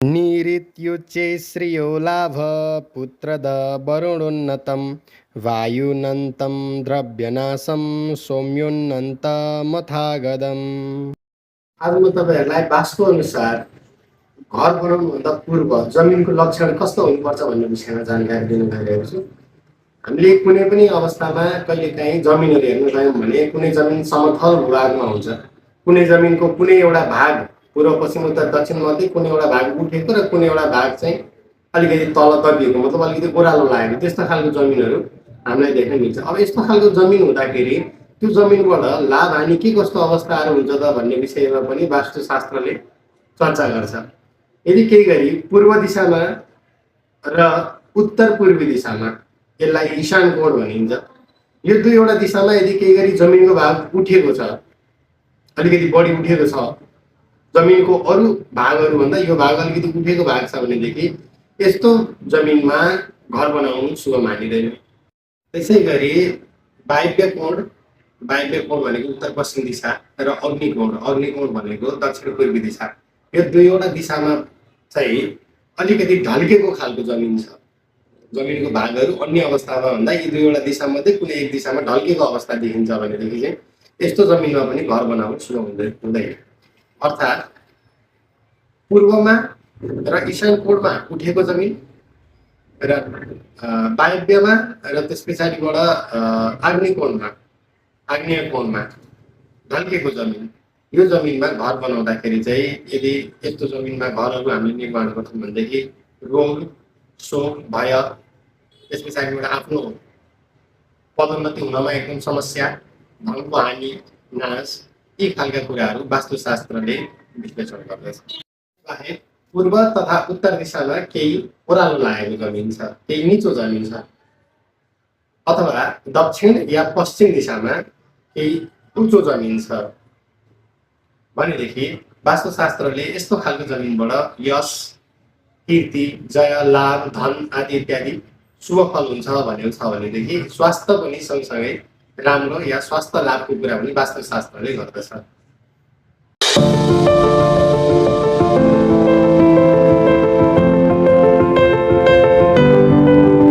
निरित्युच्चे श्रियो लाभ पुत्रद वरुणोन्नतं वायुनन्तं द्रव्यनाशं सौम्योन्नन्तमथागदम्। आज म तपाईँहरूलाई वास्तु अनुसार घर बनाउनुभन्दा पूर्व जमिनको लक्षण कस्तो हुनुपर्छ भन्ने विषयमा जानकारी दिन गइरहेको छु। हामीले कुनै पनि अवस्थामा कहिलेकाहीँ जमिनहरू हेर्न गयौँ भने कुनै जमिन समथल भूभागमा हुन्छ, कुनै जमिनको कुनै एउटा भाग पूर्व पश्चिम उत्तर दक्षिण मध्ये कुनै एउटा भाग उठेको र कुनै एउटा भाग चाहिँ अलिकति तल दबिएको, मतलब अलिकति ओह्रालो लागेको, त्यस्तो खालको जमिनहरू हामीलाई देख्न मिल्छ। अब यस्तो खालको जमिन हुँदाखेरि त्यो जमिनबाट लाभ हानि के कस्तो अवस्थाहरू हुन्छ त भन्ने विषयमा पनि वास्तुशास्त्रले चर्चा गर्छ। यदि केही गरी पूर्व दिशामा र उत्तर पूर्वी दिशामा, यसलाई ईशान कोण भनिन्छ, यो दुईवटा दिशामा यदि केही गरी जमिनको भाग उठेको छ, अलिकति बढी उठेको छ, जमिनको अरू भागहरूभन्दा यो भाग अलिकति उठेको भाग छ भनेदेखि यस्तो जमिनमा घर बनाउनु शुभ मानिँदैन। त्यसै गरी वायव्य कोण भनेको उत्तर पश्चिम दिशा र अग्निकोण भनेको दक्षिण पूर्वी दिशा, यो दुईवटा दिशामा चाहिँ अलिकति ढल्केको खालको जमिन छ, जमिनको भागहरू अन्य अवस्थामा भन्दा यी दुईवटा दिशामध्ये कुनै एक दिशामा ढल्केको अवस्था देखिन्छ भनेदेखि चाहिँ यस्तो जमिनमा पनि घर बनाउनु शुभ हुँदैन। अर्थात् पूर्वमा र ईशान कोणमा उठेको जमिन र वायव्यमा र त्यस पछाडिबाट आग्नेय कोणमा ढल्केको जमिन, यो जमिनमा घर बनाउँदाखेरि चाहिँ यदि यस्तो जमिनमा घरहरू हामीले निर्माण गर्छौँ भनेदेखि रोग शोक भय, त्यस पछाडिबाट आफ्नो पदोन्नति हुनमा एकदम समस्या, धनको हानि नाश, यी खालका कुराहरू वास्तुशास्त्रले विश्लेषण गर्दछ। बाहेक पूर्व तथा उत्तर दिशामा केही ओह्रालो लागेको जमिन छ, केही निचो जमिन छ, अथवा दक्षिण या पश्चिम दिशामा केही उच्चो जमिन छ भनेदेखि वास्तुशास्त्रले यस्तो खालको जमिनबाट यश, कीर्ति, जय, लाभ, धन आदि इत्यादि शुभ फल हुन्छ भनेको छ भनेदेखि स्वास्थ्य पनि सँगसँगै राम्रो या स्वास्थ्य लाभको कुरा पनि वास्तुशास्त्रले गर्दछ।